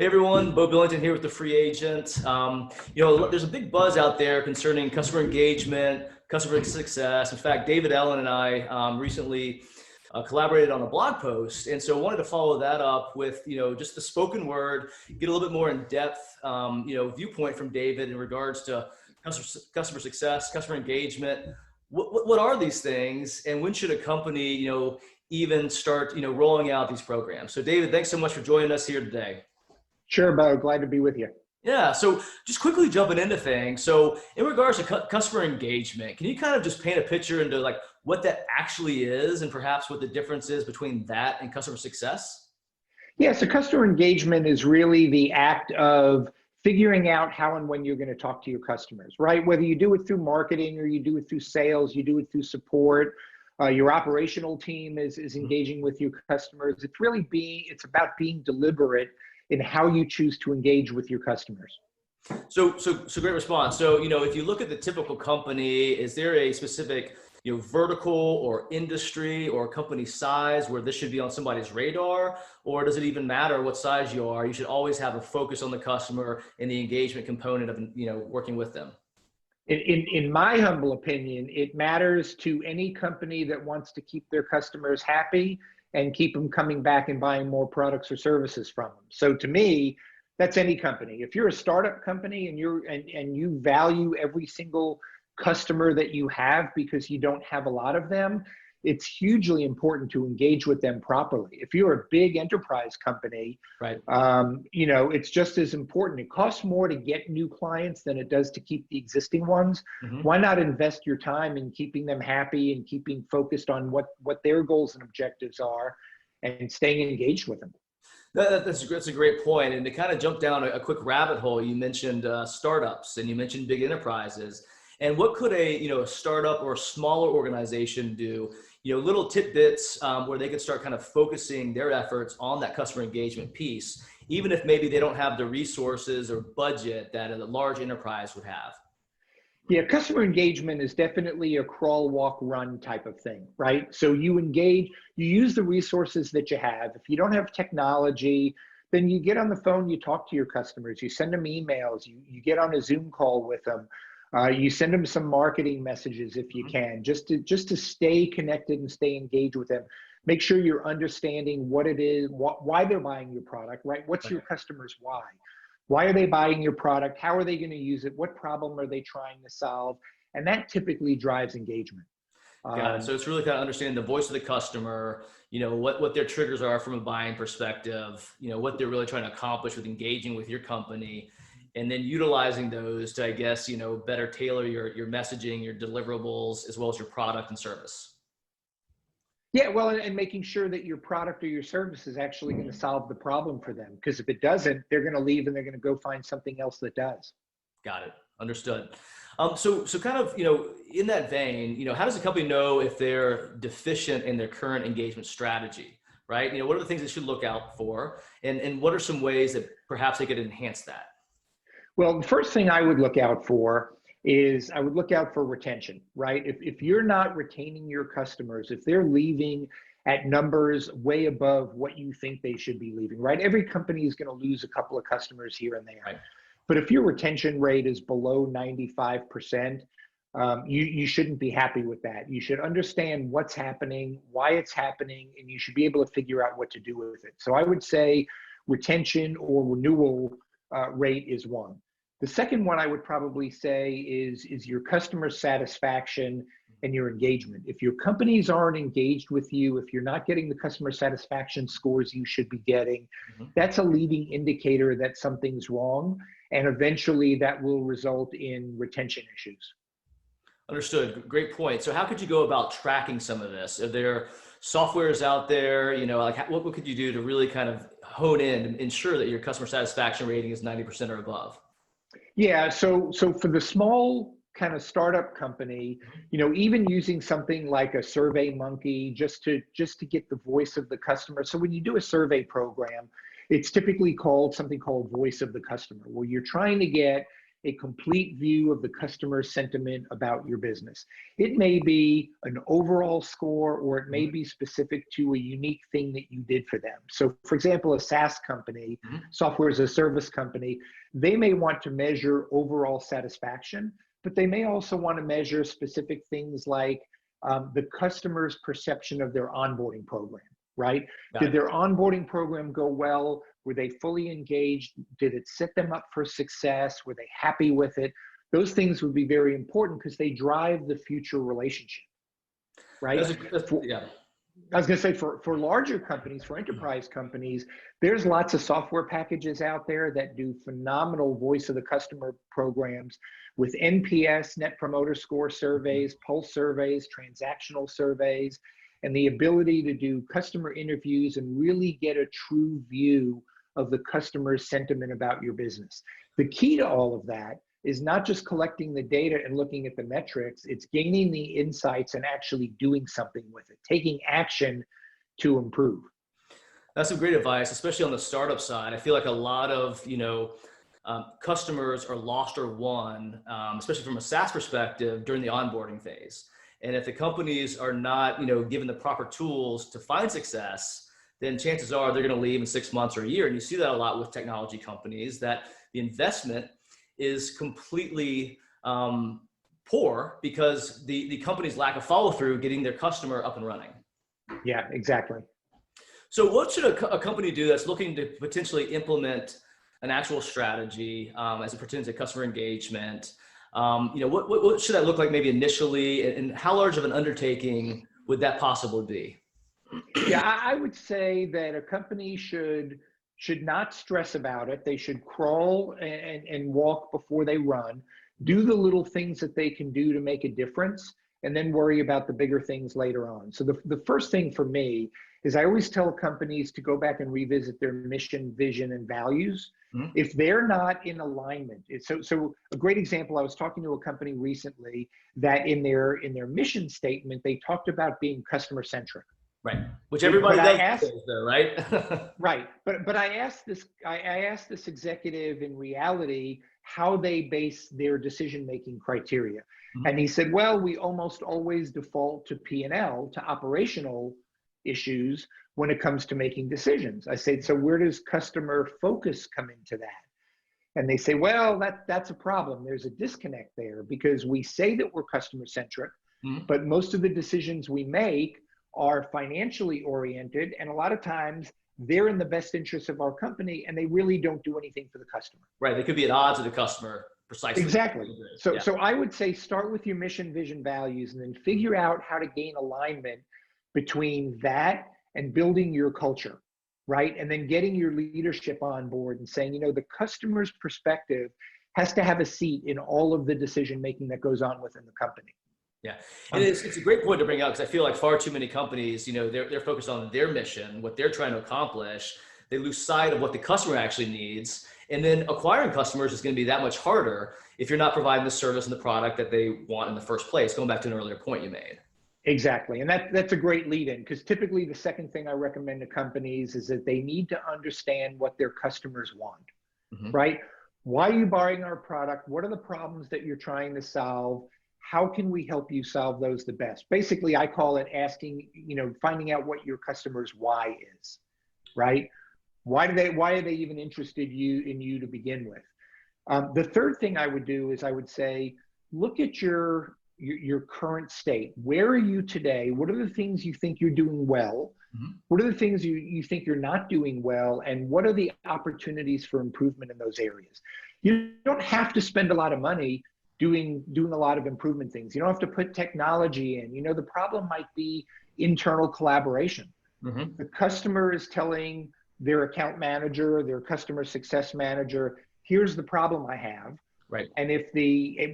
everyone, Bo Billington here with the Free Agent. There's a big buzz out there concerning customer engagement, customer success. In fact, David, Ellin, and I recently collaborated on a blog post, and so I wanted to follow that up with just the spoken word, get a little bit more in depth, viewpoint from David in regards to customer success, customer engagement. What are these things, and when should a company even start rolling out these programs? So David, thanks so much for joining us here today. Sure, Bo. Glad to be with you. Yeah, so just quickly jumping into things. So in regards to customer engagement, can you kind of just paint a picture into like what that actually is and perhaps what the difference is between that and customer success? Yeah, so customer engagement is really the act of figuring out how and when you're going to talk to your customers, right? Whether you do it through marketing or you do it through sales, you do it through support, your operational team is engaging with your customers. It's about being deliberate in how you choose to engage with your customers. So great response. So, if you look at the typical company, is there a specific, vertical or industry or company size where this should be on somebody's radar? Or does it even matter what size you are? You should always have a focus on the customer and the engagement component of, working with them. In my humble opinion, it matters to any company that wants to keep their customers happy and keep them coming back and buying more products or services from them. So to me, that's any company. If you're a startup company and you value every single customer that you have because you don't have a lot of them, it's hugely important to engage with them properly. If you're a big enterprise company, right, it's just as important. It costs more to get new clients than it does to keep the existing ones. Mm-hmm. Why not invest your time in keeping them happy and keeping focused on what their goals and objectives are and staying engaged with them? That's a great point. And to kind of jump down a quick rabbit hole, you mentioned startups and you mentioned big enterprises. And what could a startup or a smaller organization do? Little tidbits where they could start kind of focusing their efforts on that customer engagement piece, even if maybe they don't have the resources or budget that a large enterprise would have. Yeah, customer engagement is definitely a crawl, walk, run type of thing, right? So you use the resources that you have. If you don't have technology, then you get on the phone, you talk to your customers, you send them emails, you get on a Zoom call with them. You send them some marketing messages if you can, just to stay connected and stay engaged with them. Make sure you're understanding what it is, why they're buying your product, right? What's your customer's why? Why are they buying your product? How are they going to use it? What problem are they trying to solve? And that typically drives engagement. Got it. So it's really kind of understanding the voice of the customer, what their triggers are from a buying perspective, what they're really trying to accomplish with engaging with your company. And then utilizing those to, I guess, better tailor your messaging, your deliverables, as well as your product and service. Yeah, well, and making sure that your product or your service is actually going to solve the problem for them. Because if it doesn't, they're going to leave and they're going to go find something else that does. Got it. Understood. So kind of, in that vein, how does a company know if they're deficient in their current engagement strategy, right? What are the things they should look out for? And what are some ways that perhaps they could enhance that? Well, the first thing I would look out for is I would look out for retention, right? If you're not retaining your customers, if they're leaving at numbers way above what you think they should be leaving, right? Every company is going to lose a couple of customers here and there. Right. But if your retention rate is below 95%, you shouldn't be happy with that. You should understand what's happening, why it's happening, and you should be able to figure out what to do with it. So I would say retention or renewal rate is one. The second one I would probably say is your customer satisfaction and your engagement. If your companies aren't engaged with you, if you're not getting the customer satisfaction scores you should be getting, that's a leading indicator that something's wrong. And eventually that will result in retention issues. Understood. Great point. So how could you go about tracking some of this? Are there softwares out there, what could you do to really kind of hone in and ensure that your customer satisfaction rating is 90% or above? Yeah, so for the small kind of startup company, even using something like a Survey Monkey just to get the voice of the customer. So when you do a survey program, it's typically called something called voice of the customer, where you're trying to get a complete view of the customer sentiment about your business. It may be an overall score, or it may be specific to a unique thing that you did for them. So for example, a SaaS company, software as a service company, they may want to measure overall satisfaction, but they may also want to measure specific things like the customer's perception of their onboarding program, right? Did their onboarding program go well? Were they fully engaged? Did it set them up for success? Were they happy with it? Those things would be very important because they drive the future relationship, right? Yeah. I was going to say for larger companies, for enterprise companies, there's lots of software packages out there that do phenomenal voice of the customer programs with NPS, Net Promoter Score surveys, pulse surveys, transactional surveys, and the ability to do customer interviews and really get a true view of the customer's sentiment about your business. The key to all of that is not just collecting the data and looking at the metrics, it's gaining the insights and actually doing something with it, taking action to improve. That's some great advice, especially on the startup side. I feel like a lot of, customers are lost or won, especially from a SaaS perspective during the onboarding phase. And if the companies are not, given the proper tools to find success, then chances are they're going to leave in 6 months or a year. And you see that a lot with technology companies, that the investment is completely poor because the company's lack of follow through getting their customer up and running. Yeah, exactly. So what should a company do that's looking to potentially implement an actual strategy as it pertains to customer engagement? What should that look like maybe initially, and how large of an undertaking would that possibly be? Yeah, I would say that a company should not stress about it. They should crawl and walk before they run, do the little things that they can do to make a difference, and then worry about the bigger things later on. So the first thing for me is I always tell companies to go back and revisit their mission, vision, and values. If they're not in alignment. So a great example, I was talking to a company recently that in their mission statement, they talked about being customer centric. Right, which everybody does, though, right? Right, but I asked this executive in reality how they base their decision-making criteria, and he said, "Well, we almost always default to P&L, to operational issues when it comes to making decisions." I said, "So where does customer focus come into that?" And they say, "Well, that's a problem. There's a disconnect there because we say that we're customer centric, but most of the decisions we make are financially oriented, and a lot of times they're in the best interest of our company and they really don't do anything for the customer." Right, they could be at odds with the customer, precisely. Exactly. So I would say start with your mission, vision, values, and then figure out how to gain alignment between that and building your culture, right? And then getting your leadership on board and saying, the customer's perspective has to have a seat in all of the decision making that goes on within the company. Yeah, and it's a great point to bring up because I feel like far too many companies, they're focused on their mission, what they're trying to accomplish. They lose sight of what the customer actually needs. And then acquiring customers is going to be that much harder if you're not providing the service and the product that they want in the first place, going back to an earlier point you made. Exactly, and that's a great lead in, because typically the second thing I recommend to companies is that they need to understand what their customers want, right? Why are you buying our product? What are the problems that you're trying to solve? How can we help you solve those the best? Basically, I call it asking, finding out what your customer's why is, right? Why are they even interested in you to begin with? The third thing I would do is I would say, look at your current state. Where are you today? What are the things you think you're doing well? What are the things you think you're not doing well? And what are the opportunities for improvement in those areas? You don't have to spend a lot of money doing a lot of improvement things. You don't have to put technology in. The problem might be internal collaboration. The customer is telling their account manager, their customer success manager, here's the problem I have. Right. And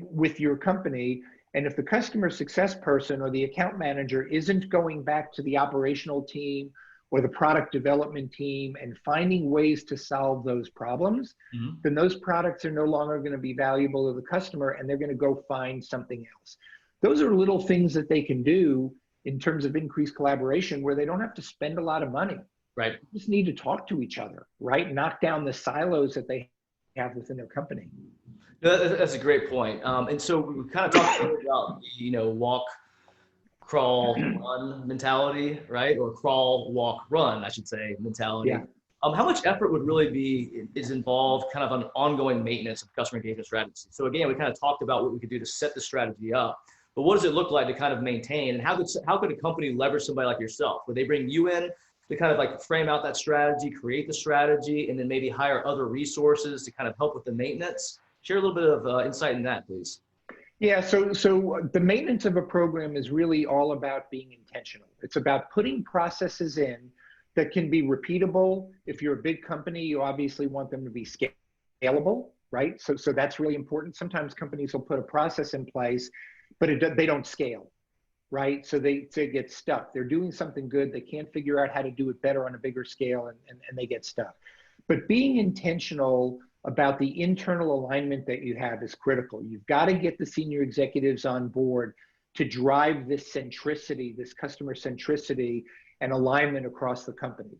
with your company, and if the customer success person or the account manager isn't going back to the operational team or the product development team and finding ways to solve those problems, then those products are no longer going to be valuable to the customer and they're going to go find something else. Those are little things that they can do in terms of increased collaboration where they don't have to spend a lot of money. Right. They just need to talk to each other, right? Knock down the silos that they have within their company. That's a great point. And so we kind of talked about the, walk, crawl, run mentality, right? Or crawl, walk, run, I should say, mentality. Yeah. How much effort would really is involved kind of on ongoing maintenance of customer engagement strategy? So again, we kind of talked about what we could do to set the strategy up, but what does it look like to kind of maintain? And how could a company leverage somebody like yourself? Would they bring you in to kind of like frame out that strategy, create the strategy, and then maybe hire other resources to kind of help with the maintenance? Share a little bit of insight in that, please. Yeah, so the maintenance of a program is really all about being intentional. It's about putting processes in that can be repeatable. If you're a big company, you obviously want them to be scalable, right? So that's really important. Sometimes companies will put a process in place, but they don't scale, right? So they get stuck. They're doing something good. They can't figure out how to do it better on a bigger scale, and they get stuck. But being intentional about the internal alignment that you have is critical. You've got to get the senior executives on board to drive this centricity, this customer centricity and alignment across the company.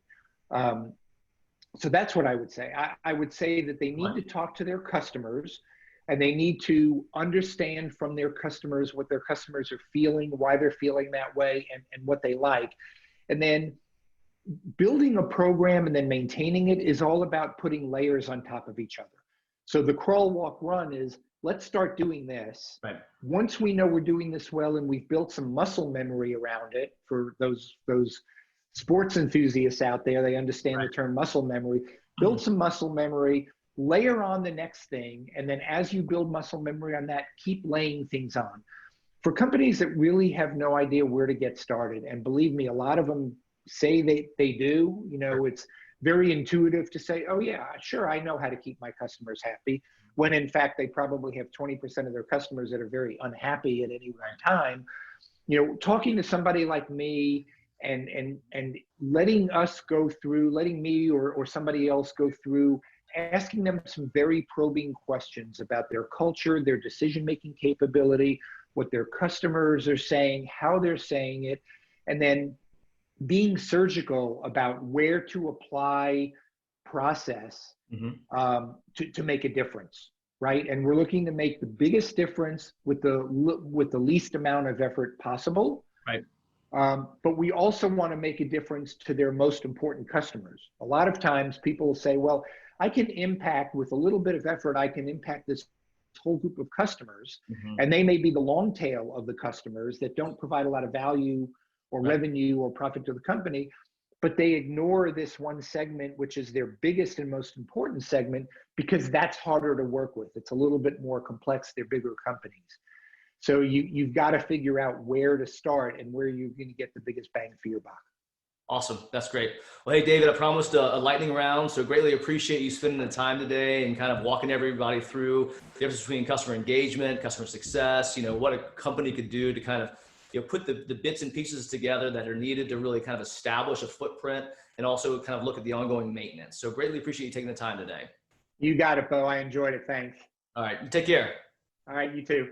So that's what I would say. I would say that they need to talk to their customers, and they need to understand from their customers what their customers are feeling, why they're feeling that way, and what they like. And then building a program and then maintaining it is all about putting layers on top of each other. So the crawl, walk, run is, let's start doing this. Right. Once we know we're doing this well and we've built some muscle memory around it, for those sports enthusiasts out there, they understand the term muscle memory. Build some muscle memory, layer on the next thing, and then as you build muscle memory on that, keep laying things on. For companies that really have no idea where to get started, and believe me, a lot of them say they do, it's very intuitive to say, oh yeah, sure, I know how to keep my customers happy, when in fact they probably have 20% of their customers that are very unhappy at any one time. Talking to somebody like me and letting me or somebody else go through, asking them some very probing questions about their culture, their decision-making capability, what their customers are saying, how they're saying it, and then being surgical about where to apply process to make a difference, right? And we're looking to make the biggest difference with the least amount of effort possible. Right. But we also want to make a difference to their most important customers. A lot of times people will say, well, I can impact with a little bit of effort, I can impact this whole group of customers, and they may be the long tail of the customers that don't provide a lot of value or revenue or profit to the company, but they ignore this one segment, which is their biggest and most important segment, because that's harder to work with. It's a little bit more complex. They're bigger companies. So you've got to figure out where to start and where you're going to get the biggest bang for your buck. Awesome. That's great. Well, hey, David, I promised a lightning round, so greatly appreciate you spending the time today and kind of walking everybody through the difference between customer engagement, customer success, what a company could do to kind of put the bits and pieces together that are needed to really kind of establish a footprint and also kind of look at the ongoing maintenance. So greatly appreciate you taking the time today. You got it, Bo. I enjoyed it. Thanks. All right. Take care. All right. You too.